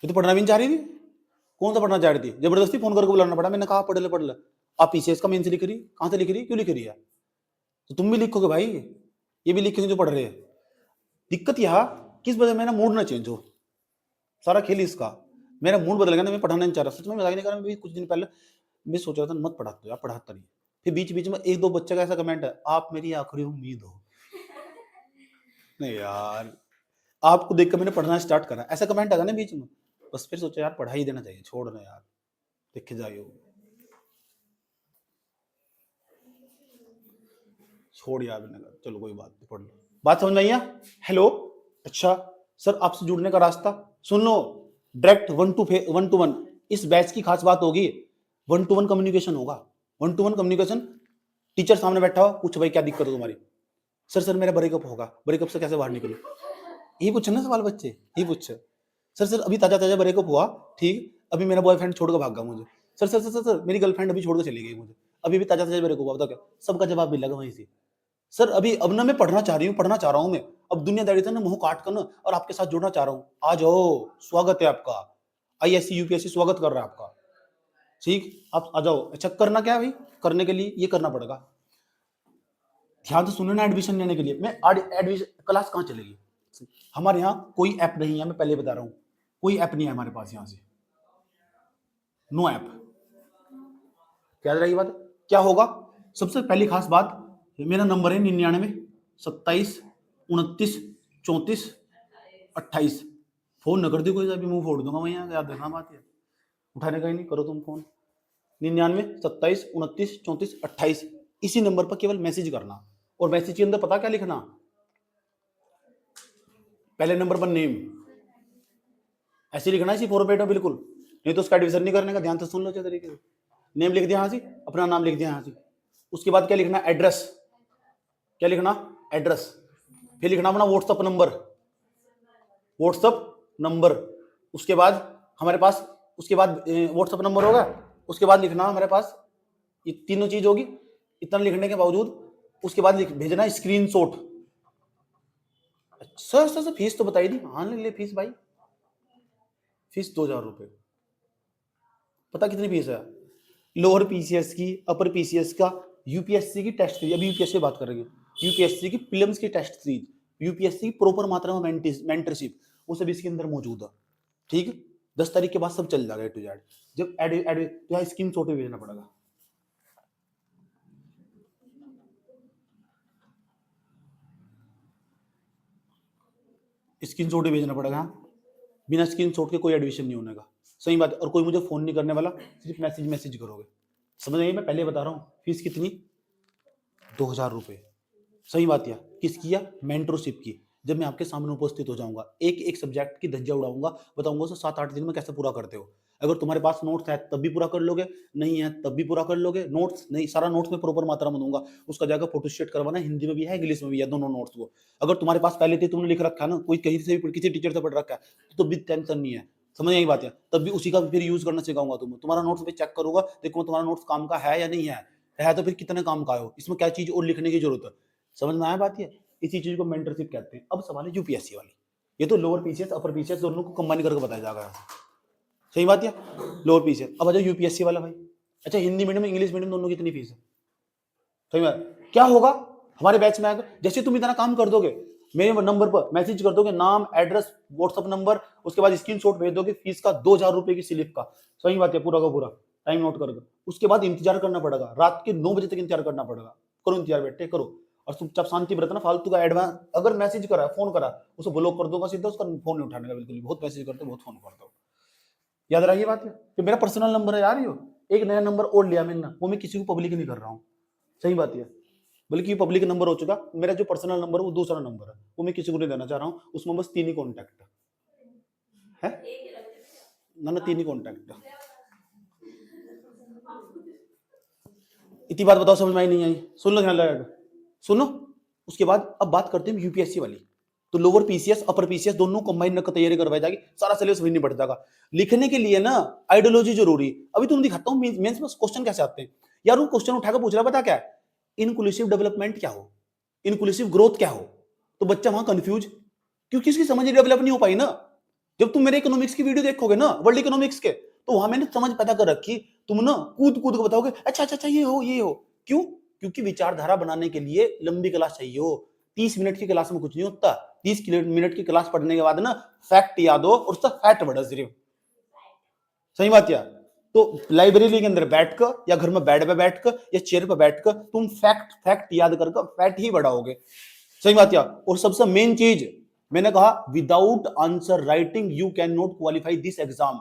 ये तो पढ़ना भी नहीं चाह रही थी, कौन सा पढ़ना चाह रही थी, जबरदस्ती फोन करके बुलाना पड़ा, मैंने कहा पढ़ ले। आप पीसीएस का मेन से लिख रही, कहां से लिख रही, क्यों लिख रही है, तो तुम भी लिखोगे भाई, ये भी लिखेंगे जो पढ़ रहे हैं। दिक्कत यह किस वजह मेरा मूड ना चेंज हो, सारा खेल इसका, मेरा मूड बदल गया ना, मैं पढ़ाना नहीं चाह रहा, सच में मजाक नहीं कर रहा, मैं कुछ दिन पहले मैं सोच रहा था मत पढ़ा दो यार, पढ़ाता नहीं, फिर बीच बीच में एक दो बच्चे का ऐसा कमेंट है, आप मेरी आखिरी उम्मीद हो, नहीं यार, आपको देखकर मैंने पढ़ना स्टार्ट करा, ऐसा कमेंट आया ना बीच में, बस फिर सोचा यार पढ़ा ही देना चाहिए, छोड़ ना यार, देखे जाइए, छोड़ यार, मैंने कहा चलो कोई बात नहीं, पढ़ लो, बात समझ में आई? हेलो, अच्छा सर, आपसे जुड़ने का रास्ता सुन लो, डायरेक्ट 1-to-1, इस बैच की खास बात होगी 1-to-1 कम्युनिकेशन होगा, 1-to-1 कम्युनिकेशन, टीचर सामने बैठा हो, पूछ भाई क्या दिक्कत है तुम्हारी, सर मेरा ब्रेकअप होगा, ब्रेकअप से कैसे बाहर निकलूं, यही पूछे ना सवाल बच्चे, यही पूछे, सर अभी ताजा ब्रेकअप हुआ, ठीक, अभी मेरा बॉयफ्रेंड छोड़कर भाग गया मुझे, सर मेरी गर्लफ्रेंड अभी छोड़कर चली गई मुझे, अभी भी ताजा ब्रेकअप हुआ, बताओ क्या, सबका जवाब मिलेगा वहीं से, सर अब ना मैं पढ़ना चाह रहा हूँ मैं, अब दुनियादारी से ना मुंह काट कर ना और आपके साथ जुड़ना चाह रहा हूँ, आ जाओ, स्वागत है आपका, आईएससी यूपीएससी स्वागत कर रहा है आपका, ठीक, आप आ जाओ। अच्छा करना क्या है भाई, करने के लिए ये करना पड़ेगा, ध्यान से सुनना ना, एडमिशन लेने के लिए मैं एडमिशन क्लास कहाँ चलेगी, हमारे यहाँ कोई ऐप नहीं है, मैं पहले बता रहा हूँ, कोई ऐप नहीं है हमारे पास, यहाँ से नो ऐप, क्या रही बात, क्या होगा, सबसे पहली खास बात, मेरा नंबर है 99 27 29 34 28, फोन न कर दी कोई, अभी मुंह फोड़ दूंगा मैं, यहाँ याद रखना बात है, उठाने का ही नहीं, करो तुम फोन, 99 27 29 34 28, इसी नंबर पर केवल मैसेज करना, और मैसेज के अंदर पता क्या लिखना, पहले नंबर पर नेम, ऐसे लिखना इसी फॉर्मेट में बिल्कुल, नहीं तो उसका एडमिशन नहीं करने का, ध्यान से सुन लो अच्छे तरीके से, नेम लिख दिया यहाँ से, अपना नाम लिख दिया यहाँ से, उसके बाद क्या लिखना, एड्रेस, क्या लिखना, एड्रेस, फिर लिखना अपना व्हाट्सएप नंबर, उसके बाद हमारे पास, उसके बाद व्हाट्सएप नंबर होगा, उसके बाद लिखना हमारे पास ये तीनों चीज होगी, इतना लिखने के बावजूद उसके बाद भेजना स्क्रीनशॉट, सर फीस तो बताई दी, हाँ ले फीस भाई, फीस 2000 रुपए, पता कितनी फीस है, लोअर पीसीएस की, अपर पीसीएस का, यूपीएससी की टेस्ट सीरीज, अभी यूपीएससी बात कर रही है, यूपीएससी की प्रीलिम्स की टेस्ट सीरीज, यूपीएससी की प्रॉपर मात्रा में मेंटरशिप, वो सब इसके अंदर मौजूद है, ठीक, 10 तारीख के बाद सब चल जाएगा A to Z, जब तो यहाँ स्क्रीनशॉट भी भेजना पड़ेगा, स्क्रीनशॉट भी भेजना पड़ेगा, बिना स्क्रीनशॉट के कोई एडमिशन नहीं होने का, सही बात है, और कोई मुझे फोन नहीं करने वाला, सिर्फ मैसेज करोगे, समझ आइए, मैं पहले बता रहा हूँ, फीस कितनी, 2000 रुपए, सही बात है, किसकी है, मेंटरशिप की, जब मैं आपके सामने उपस्थित हो जाऊंगा, एक एक सब्जेक्ट की धज्जियां उड़ाऊंगा, बताऊंगा उसे 7-8 दिन में कैसे पूरा करते हो, अगर तुम्हारे पास नोट्स है तब भी पूरा कर लोगे, नहीं है तब भी पूरा कर लोगे, नोट्स नहीं, सारा नोट्स में प्रॉपर मात्रा में दूंगा, उसका जाकर फोटोस्टेट करवाना, हिंदी में भी है इंग्लिश में भी है, दोनों नोट्स को, अगर तुम्हारे पास पहले से तुमने लिख रखा है ना, कोई कहीं से भी किसी टीचर से पढ़ रखा है तो भी टेंशन नहीं है, समझ यही बात है, तब भी उसी का फिर यूज करना सिखाऊंगा, तुम्हारा नोट्स भी चेक करूंगा, देखो तुम्हारा नोट्स काम का है या नहीं है तो फिर कितने काम का हो, इसमें क्या चीज और लिखने की जरूरत है, समझ में आया बात, है इसी चीज को मेंटरशिप कहते हैं। अब सवाल है यूपीएससी वाली, ये तो लोअर पीसीएस अपर पीसीएस दोनों को कंबाइन करके बताया जाएगा, सही बात है, लोअर पीसीएस। अब आ जाओ यूपीएससी वाला भाई, अच्छा हिंदी मीडियम इंग्लिश मीडियम दोनों की कितनी फीस है, सही बात, क्या होगा हमारे बैच में आएगा, जैसे तुम इतना काम कर दोगे, मेरे नंबर पर मैसेज कर दोगे, नाम एड्रेस व्हाट्सएप नंबर, उसके बाद स्क्रीनशॉट भेज दोगे फीस का 2000 रुपए की स्लिप का, सही बात है, पूरा का पूरा टाइम नोट कर, उसके बाद इंतजार करना पड़ेगा, रात के 9 बजे तक इंतजार करना पड़ेगा, करो इंतजार बैठे करो, और चुपचाप शांति बरतना, फालतू का एडवांस, अगर मैसेज करा फोन करा उसे ब्लॉक कर दूंगा सीधा, उसका फोन नहीं उठाने का बिल्कुल, बहुत मैसेज करते बहुत फोन करता हूँ, याद रखिए बात है, कि मेरा पर्सनल नंबर है यार, यो एक नया नंबर और लिया मैंने, वो मैं किसी को पब्लिक नहीं कर रहा हूँ, सही बात है, बल्कि पब्लिक नंबर हो चुका, मेरा जो पर्सनल नंबर है वो दूसरा नंबर है, वो मैं किसी को नहीं देना चाह रहा हूँ, उसमें बस 3 ही कॉन्टैक्ट है ना, 3 ही कॉन्टैक्ट है, इतनी बात बताओ समझ में आई नहीं आई, सुन लो ध्यान लगाकर, सुनो, उसके बाद अब बात करते हैं यूपीएससी वाली, तो लोअर पीसीएस अपर पीसीएस दोनों कंबाइन कर तैयारी करवाई जाएगी, सारा सिलेबस वही नहीं बढ़ जाएगा। लिखने के लिए ना आइडियोलॉजी जरूरी। अभी तुम दिखाता हूँ मेंस में क्वेश्चन कैसे आते हैं यार। वो क्वेश्चन उठाकर पूछ रहा पता क्या है, इनक्लूसिव डेवलपमेंट क्या हो, इनक्लूसिव ग्रोथ क्या हो। तो बच्चा वहां कंफ्यूज, क्योंकि इसकी समझ डेवलप नहीं हो पाई ना। जब तुम मेरे इकोनॉमिक्स की वीडियो देखोगे ना, वर्ल्ड इकोनॉमिक्स के, तो वहां मैंने समझ पैदा कर रखी। तुम ना कूद कूद को बताओगे अच्छा अच्छा अच्छा ये हो ये हो। क्यों? क्योंकि विचारधारा बनाने के लिए लंबी क्लास चाहिए हो। 30 मिनट की क्लास में कुछ नहीं होता। 30 मिनट की क्लास पढ़ने के बाद ना फैक्ट याद हो और उसका फैक्ट बढ़ा सिर्फ। सही बात यार। तो लाइब्रेरी के अंदर बैठकर या घर में बेड पे बैठकर या चेयर पे बैठकर तुम फैक्ट याद करके फैक्ट ही बढ़ाओगे। सही बात यार। और सबसे मेन चीज मैंने कहा, without answer writing you can not qualify this exam.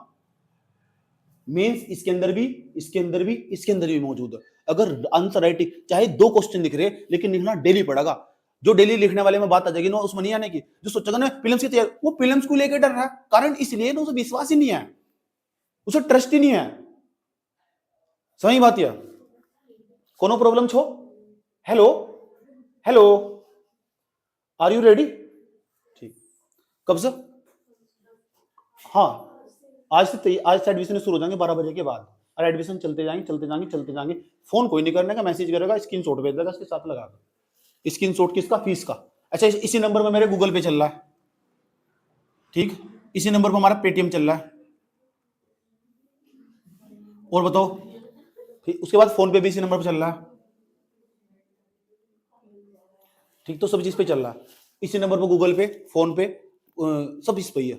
Means इसके अंदर भी इसके अंदर भी इसके अंदर भी मौजूद है। अगर आंसर राइटिंग चाहे 2 क्वेश्चन लिख रहे लेकिन लिखना डेली पड़ेगा। जो डेली लिखने वाले में बात आ जाएगी ना, उसमें नहीं आने की। जो सोचेगा ना प्रीलिम्स की तैयारी, वो प्रीलिम्स को लेकर डर रहा है। कारण इसलिए ना उसे विश्वास ही नहीं है, उसे ट्रस्ट ही नहीं है। सही बात है। कोनो प्रॉब्लम छो? Hello hello, are you ready? ठीक, कब से? हाँ, आज से एडमिशन शुरू हो जाएंगे 12 बजे के बाद। और एडमिशन चलते जाएंगे। फोन कोई नहीं करने का, मैसेज करेगा, स्क्रीनशॉट भेज देगा इसके साथ लगा कर। स्क्रीनशॉट किसका? फीस का। अच्छा, इसी नंबर पर मेरे गूगल पे चल रहा है, ठीक, इसी नंबर पर हमारा पेटीएम चल रहा है। और बताओ, ठीक, उसके बाद फोन पे भी इसी नंबर पर चल रहा है, ठीक। तो सब चीज पे चल रहा है इसी नंबर पर, गूगल पे, फोन पे, सब इस पे ही है।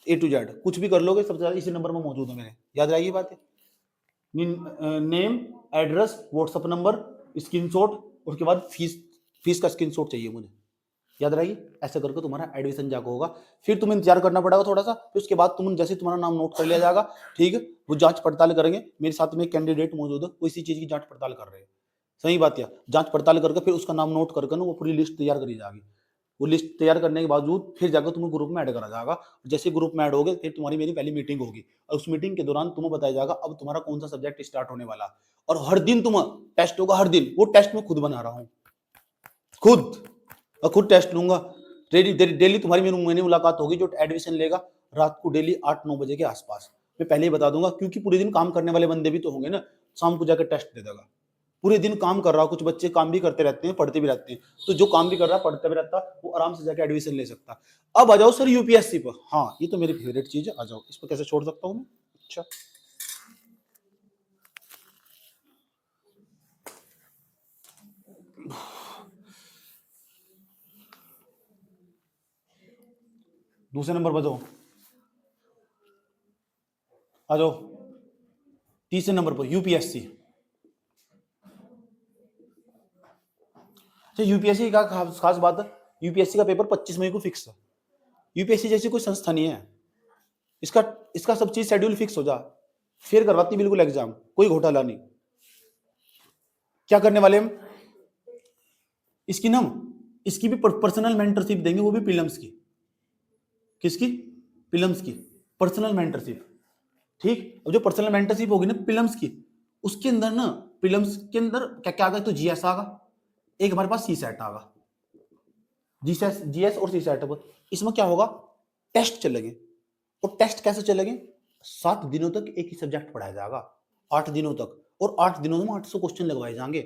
A to Z कुछ भी कर लोगे सबसे ज्यादा इसी नंबर में मौजूद है मेरे। याद रहेगी बात है। Name, address, WhatsApp number, screenshot, उसके बाद फीस का स्क्रीनशॉट चाहिए मुझे। याद रहेगी। ऐसा करके तुम्हारा एडमिशन जाकर होगा। फिर तुम्हें इंतजार करना पड़ेगा थोड़ा सा। फिर उसके बाद तुम जैसे तुम्हारा नाम नोट कर लिया जाएगा, ठीक है, वो जांच पड़ताल करेंगे। मेरे साथ में कैंडिडेट मौजूद है, वो इसी चीज की जांच पड़ताल कर रहे हैं। सही बात है। जांच पड़ताल करके फिर उसका नाम नोट करके ना वो पूरी लिस्ट तैयार करी जाएगी। वो लिस्ट तैयार करने के बावजूद फिर जाकर तुम्हें ग्रुप में ऐड करा जाएगा। जैसे ग्रुप में ऐड होगे फिर तुम्हारी मेरी पहली मीटिंग होगी, और उस मीटिंग के दौरान तुम्हें बताया जाएगा अब तुम्हारा कौन सा सब्जेक्ट स्टार्ट होने वाला। और हर दिन तुम टेस्ट होगा, हर दिन। वो टेस्ट मैं खुद बना रहा हूँ, खुद टेस्ट लूंगा। डेली तुम्हारी मेरी मुलाकात होगी। जो एडमिशन लेगा रात को डेली 8-9 बजे के आसपास, मैं पहले ही बता दूंगा, क्योंकि पूरे दिन काम करने वाले बंदे भी तो होंगे ना। शाम को जाकर टेस्ट दे देगा। पूरे दिन काम कर रहा, कुछ बच्चे काम भी करते रहते हैं, पढ़ते भी रहते हैं। तो जो काम भी कर रहा, पढ़ते भी रहता, वो आराम से जाकर एडमिशन ले सकता। अब आ जाओ सर यूपीएससी पर। हाँ, ये तो मेरी फेवरेट चीज है, आ जाओ। इस पर कैसे छोड़ सकता हूँ मैं? अच्छा, दूसरे नंबर पर जाओ, आ जाओ। तीसरे नंबर पर यूपीएससी। अच्छा, यूपीएससी का खास बात है, यूपीएससी का पेपर 25 मई को फिक्स है। यूपीएससी जैसी कोई संस्था नहीं है, इसका इसका सब चीज शेड्यूल फिक्स हो जा, फिर करवाती बिल्कुल एग्जाम, कोई घोटाला नहीं। क्या करने वाले हम, इसकी ना इसकी भी पर्सनल मेंटरशिप देंगे, वो भी प्रीलिम्स की। किसकी? प्रीलिम्स की पर्सनल मेंटरशिप, ठीक। अब जो पर्सनल मेंटरशिप होगी ना प्रीलिम्स की, उसके अंदर ना, प्रीलिम्स के अंदर क्या क्या आएगा? तो जीएस आएगा, एक हमारे पास सी सेट आएगा। जीएस और सी सेट। इसमें क्या होगा? टेस्ट चलेंगे। और टेस्ट कैसे चलेंगे? 7 दिनों तक एक ही सब्जेक्ट पढ़ाया जाएगा, 8 दिनों तक। और 8 दिनों में 800 क्वेश्चन लगवाए जाएंगे।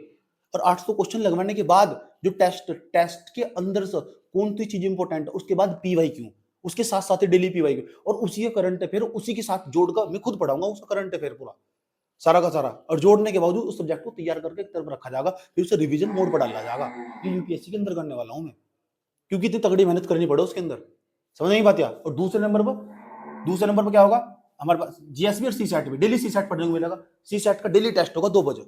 और 800 क्वेश्चन लगवाने के बाद जो टेस्ट के अंदर से कौन सी चीज इंपॉर्टेंट है, उसके बाद पीवाईक्यू, उसके साथ साथ डेली पीवाईक्यू, और उसी के करंट अफेयर उसी के साथ जोड़कर मैं खुद पढ़ाऊंगा उसका करंट अफेयर पूरा, सारा का सारा। और जोड़ने के बावजूद उस सब्जेक्ट को तैयार करके एक तरफ रखा जाएगा, फिर उसे रिवीजन मोड पर डाला जाएगा। ये यूपीएससी के अंदर करने वाला हूं मैं, क्योंकि इतनी तगड़ी मेहनत करनी पड़े उसके अंदर। समझ नहीं बात यार। और दूसरे नंबर पर क्या होगा? हमारे पास जीएसबी और सी सेट भी, डेली सी सेट पढ़ने को मिलेगा। सी सेट का डेली टेस्ट होगा 2 बजे,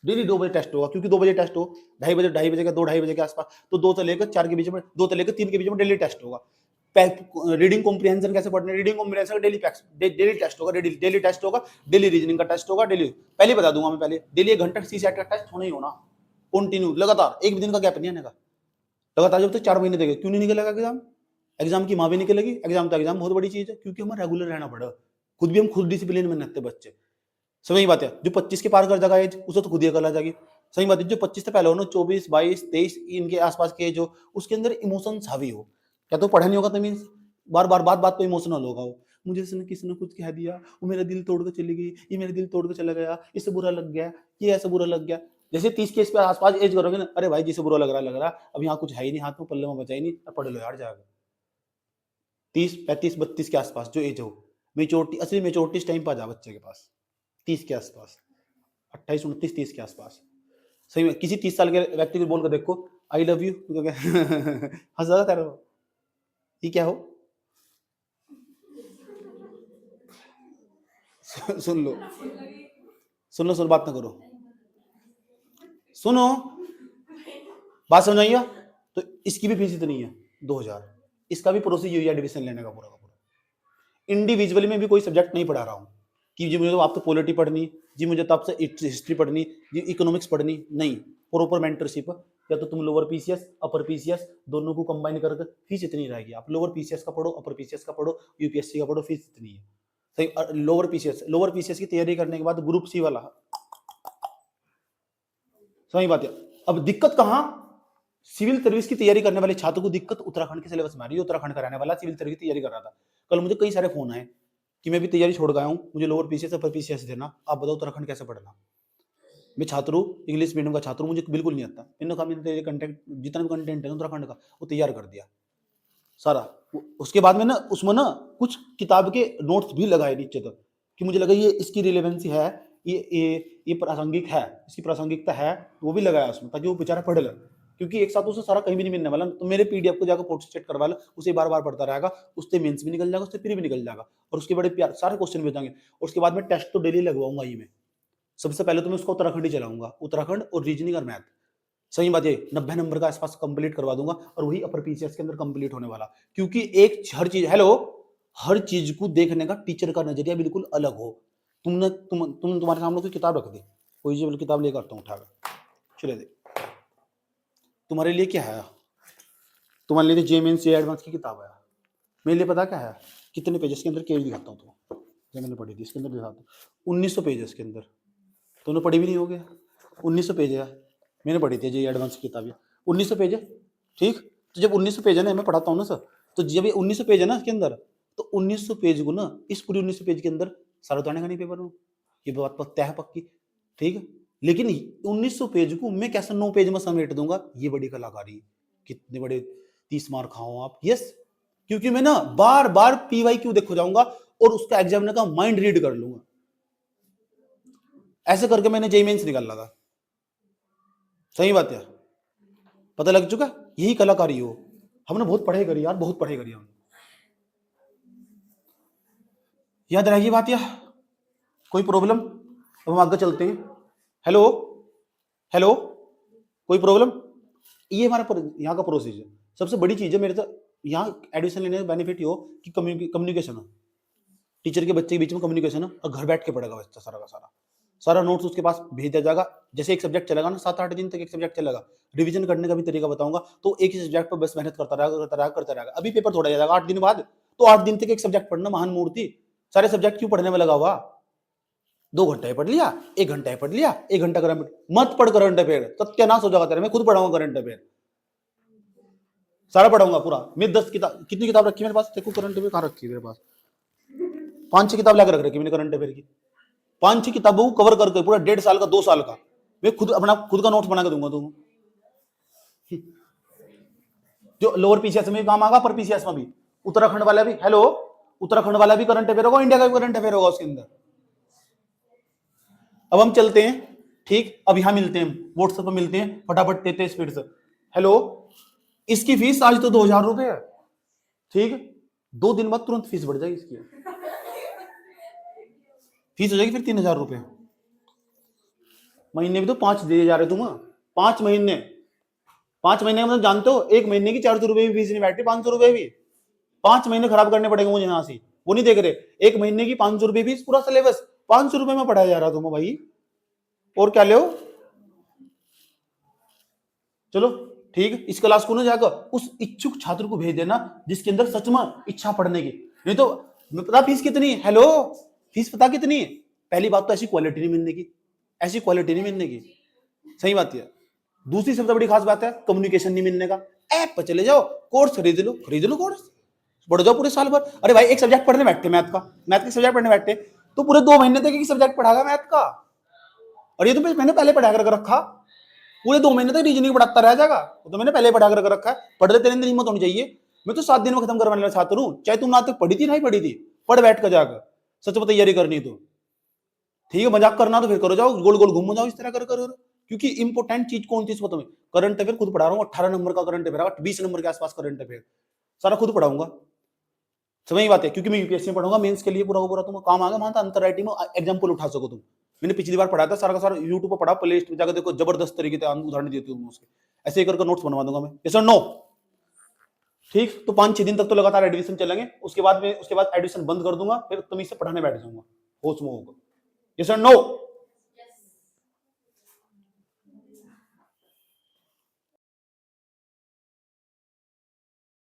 डेली 2 बजे टेस्ट होगा, क्योंकि 2 बजे टेस्ट हो, 2:30 बजे का, 2-2:30 बजे के आसपास, तो 2 से लेकर 4 के बीच में, 2 से लेकर 3 के बीच में डेली टेस्ट होगा। रीडिंग कॉम्प्रिहेंशन कैसे पढ़ने, रीडिंग कॉम्प्रिहेंशन का डेली टेस्ट होगा, डेली टेस्ट होगा, डेली रीजनिंग का टेस्ट होगा, डेली। पहले बता दूंगा मैं, पहले डेली 1 घंटा सी सेट का टेस्ट होना ही होना, कंटिन्यू, लगातार, एक दिन का गैप नहीं आने का, लगातार। जब तक 4 महीने देंगे, क्यों नहीं निकलेगा एग्जाम? एग्जाम की माँ भी निकलेगी। एग्जाम तो एग्जाम बहुत बड़ी चीज है, क्योंकि हमें रेगुलर रहना पड़ेगा। खुद भी हम खुद डिसिप्लिन में रहते बच्चे। सही बात है। जो 25 के पार कर जाएगा एज, उसे तो खुद ही अकल आ जाएगी। सही बात है। जो 25 से पहले हो ना, 24, 22, 23 इनके आसपास के जो, उसके अंदर इमोशंस हावी हो, क्या तो पढ़ा नहीं होगा तमीज, बार बार बात बात पे इमोशनल होगा वो, मुझे किसी ने कुछ कह दिया, वो मेरा दिल तोड़ के चली गई, ये मेरा दिल तोड़ के चला गया, इससे बुरा लग गया, ये ऐसा बुरा लग गया। जैसे 30 के इस पे आसपास एज करोगे ना, अरे भाई जिसे बुरा लग रहा, अब यहाँ कुछ है ही नहीं, हाथ में पल्ले में बचा ही नहीं, अब पढ़ लो यार जाकर। 30, 35, 32 के आसपास जो एज हो, मेच्योरिटी, असली मेच्योरिटी इस टाइम पर आ जा बच्चे के पास, 30 के आसपास, 28, 29, 30 के आसपास। सही में किसी 30 साल के व्यक्ति को बोल कर देखो आई लव यू, हंस जाता तेरा, ये क्या हो? सुन लो, बात ना करो, सुनो, बात समझाइए। तो इसकी भी फीस इतनी है 2000, इसका भी प्रोसीजर है एडमिशन लेने का पूरा का पूरा। इंडिविजुअली में भी कोई सब्जेक्ट नहीं पढ़ा रहा हूँ कि जी मुझे तो आप तो पॉलिटी पढ़नी, जी मुझे तो आपसे हिस्ट्री पढ़नी, जी इकोनॉमिक्स पढ़नी, नहीं। प्रॉपर मेंटरशिप, या तो तुम लोअर पीसीएस अपर पीसीएस दोनों को कंबाइन करके फीस इतनी रहेगी। आप लोअर पीसीएस का पढ़ो, अपर पीसीएस का पढ़ो, यूपीएससी का पढ़ो, फीस इतनी है। सही। लोअर पीसीएस की तैयारी करने के बाद ग्रुप सी वाला, सही बात है। अब दिक्कत कहां, सिविल सर्विस की तैयारी करने वाले छात्र को दिक्कत उत्तराखंड के सिलेबस में आ रही है। उत्तराखंड का रहने वाला सिविल सर्विस की तैयारी कर रहा था, कल मुझे कई सारे फोन आए कि मैं भी तैयारी छोड़ गया हूं, मुझे लोअर पीसीएस अपर पीसीएस देना, आप बताओ उत्तराखंड कैसे पढ़ना। मैं छात्र हूँ, इंग्लिश मीडियम का छात्र हूँ, मुझे बिल्कुल नहीं आता। इन्होंने कहा मैंने कंटेंट, जितना भी कंटेंट है उत्तराखंड का वो तैयार कर दिया सारा। उसके बाद में ना उसमें ना कुछ किताब के नोट्स भी लगाए नीचे तक कि मुझे लगा ये इसकी रिलेवेंसी है, ये प्रासंगिक है, इसकी प्रासंगिकता है, वो भी लगाया उसमें ताकि वो बेचारा पढ़ ले, क्योंकि एक साथ उसे सारा कहीं भी नहीं मिलने वाला। तो मेरे पीडीएफ को जाकर फोटो स्टेट करवा लो, उसे बार बार पढ़ता रहेगा, उससे मेंस भी निकल जाएगा, उससे प्री भी निकल जाएगा, और उसके बड़े प्यार सारे क्वेश्चन भी हो जाएंगे। और उसके बाद में टेस्ट तो डेली लगवाऊंगा ही मैं। सबसे पहले तो मैं उसका उत्तराखंड ही चलाऊंगा, उत्तराखंड और रीजनिंग और मैथ। सही बात है, 90 नंबर का आसपास कंप्लीट करवा दूंगा, और वही अपर पीसीएस के अंदर कंप्लीट होने वाला, क्योंकि एक हर चीज, हेलो, हर चीज को देखने का टीचर का नजरिया बिल्कुल अलग हो। तुम्हारे सामने कोई किताब रख दी, कोई जी किताब लेकर आता हूँ उठाकर, चले दे, तुम्हारे लिए क्या है, तुम्हारे लिए जेएमएनसी एडवांस की किताब है, मेरे लिए पता क्या है, कितने पेजेस के अंदर केज दिखाता हूँ तो, जो मैंने पढ़ी थी इसके अंदर दिखाता हूँ 1900 पेजेस के अंदर, तुमने पढ़ी भी नहीं होगी, 1900 पेज है, मैंने पढ़ी थी जी एडवांस की किताब, 1900 पेज है, ठीक। तो जब 1900 पेज है ना, मैं पढ़ाता हूँ ना सर, तो जब ये 1900 पेज है ना इसके अंदर, तो 1900 पेज को ना, इस पूरी 1900 पेज के अंदर सारा उतारने का नहीं पेपर हो, ये बात पक्का है पक्की, ठीक है। लेकिन 1900 पेज को मैं कैसे 9 पेज में समेट दूंगा, ये बड़ी कलाकारी, कितने बड़े 30 मार्क खाओ आप, यस। क्योंकि मैं ना बार बार PYQ देखो जाऊंगा और उसका एग्जामिनर का माइंड रीड कर लूंगा, ऐसे करके मैंने जेईई मेंस निकाला था। सही बात है, पता लग चुका, यही कलाकारी हो। हमने बहुत पढ़ाई करी यार, बहुत पढ़ाई करी हमने, याद रहेगी बात यार, कोई प्रॉब्लम? अब हम आगे चलते हैं। हेलो हेलो, कोई प्रॉब्लम? ये हमारा यहाँ का प्रोसीजर सबसे बड़ी चीज है मेरे तो, यहाँ एडमिशन लेने का बेनिफिट ये हो कि कम्युनिकेशन हो, टीचर के बच्चे के बीच में कम्युनिकेशन हो, और घर बैठ के पढ़ेगा बच्चा सारा का सारा नोट्स उसके पास भेज दिया जाएगा। जैसे एक सब्जेक्ट चलेगा ना, 7-8 दिन तक एक सब्जेक्ट चलेगा, रिवीजन करने का भी तरीका बताऊंगा, तो एक ही सब्जेक्ट पर बस मेहनत करता रहेगा। अभी पेपर थोड़ा जाएगा 8 दिन बाद, तो 8 दिन तक एक सब्जेक्ट पढ़ना महान मूर्ति, सारे सब्जेक्ट क्यों पढ़ने में लगा हुआ? 2 घंटे पढ़ लिया, 1 घंटा पढ़ लिया, 1 घंटा करंट, मत पढ़ करंट अफेयर, सत्यानाश हो जाएगा तेरा। मैं खुद पढ़ाऊंगा करंट अफेयर, सारा पढ़ाऊंगा पूरा। मैं 10 किताब, कितनी किताब रखी मेरे पास, देखो करंट अफेयर कहाँ रखी है मेरे पास, 5-6 किताब लाकर रख रखी मैंने करंट अफेयर की, 5-6 किताबों को कवर करके पूरा 1.5 साल का 2 साल का मैं खुद अपना खुद का नोट्स बना के दूंगा तुम, जो लोअर पीसीएस में काम आएगा, पर पीसीएस में भी, उत्तराखंड वाला भी, हेलो, उत्तराखंड वाला भी करंट अफेयर होगा, इंडिया का भी करंट अफेयर होगा उसके अंदर। अब हम चलते हैं, ठीक। अब यहां मिलते हैं, व्हाट्सएप पर मिलते हैं, फटाफट देते हैं स्पीड से। हेलो, इसकी फीस आज तो 2000 रुपए है, ठीक। 2 दिन बाद तुरंत फीस बढ़ जाएगी इसकी, फीस हो जाएगी फिर 3000 रुपए महीने भी। तो 5 दिए जा रहे तुम, 5 महीने, 5 महीने का मतलब जानते हो, 1 महीने की 400 रुपए भी फीस नहीं बैठती, 500 रुपए भी 5 महीने खराब करने पड़ेंगे मुझे यहाँ से, वो नहीं देख रहे। 1 महीने की 500 रुपए फीस, पूरा सिलेबस 500 रुपए में पढ़ाया जा रहा तुम्हें भाई, और क्या ले? चलो ठीक, इस क्लास को ना जाकर उस इच्छुक छात्र को भेज देना जिसके अंदर सच में इच्छा पढ़ने की। नहीं तो पता फीस कितनी? हेलो, फीस पता कितनी? पहली बात तो ऐसी क्वालिटी नहीं मिलने की, ऐसी क्वालिटी नहीं मिलने की, सही बात है। दूसरी सबसे बड़ी खास बात है कम्युनिकेशन नहीं मिलने का। ऐप पर चले जाओ, कोर्स खरीद लो कोर्स, पढ़ जाओ पूरे साल भर। अरे भाई एक सब्जेक्ट पढ़ने बैठते मैथ के सब्जेक्ट पढ़ने बैठते तो पूरे 2 महीने तक एक सब्जेक्ट पढ़ागा मैथ का। और ये तो मैंने पहले पढ़ा कर रखा, पूरे 2 महीने तक रीजनिंग पढ़ाता रह जाएगा, तो मैंने पहले पढ़ा कर रखा है। पढ़ ले, तेरे अंदर हिम्मत होनी चाहिए। मैं तो 7 दिन में खत्म करवाने वाला छात्र हूँ, चाहे तुम ना तक पढ़ी थी नहीं पढ़ी थी, पढ़ बैठ कर जाकर, सच में तैयारी करनी तो ठीक है, मजाक करना तो फिर करो, जाओ गोल गोल घूमो जाओ इस तरह कर। क्योंकि इंपोर्टेंट चीज कौन चीज तुम्हें, करंट अफेयर खुद पढ़ा रहा हूँ, 18 नंबर का करंट अफेयर, 20 नंबर के आसपास करंट अफेयर सारा खुद पढ़ाऊंगा। समझ बात है, क्योंकि मैं यूपीएससी में पढ़ूंगा, मेंस के लिए पूरा पूरा तुम काम आ गया, मानता अंतर राइटिंग में एग्जाम्पल उठा सको तुम। मैंने पिछली बार पढ़ाया था सारा का सारा, यूट्यूब पर पढ़ा, प्ले लिस्ट में जाकर देखो, जबरदस्त तरीके से उदाहरण देती हूँ उसके, ऐसे ही करके नोट्स बनवा दूंगा मैं। यस और नो? ठीक, तो 5-6 दिन तक तो लगातार एडमिशन चलेंगे, उसके बाद एडमिशन बंद कर दूंगा, फिर तुम इससे पढ़ाने बैठ जाऊंगा होश में होकर। यस और नो?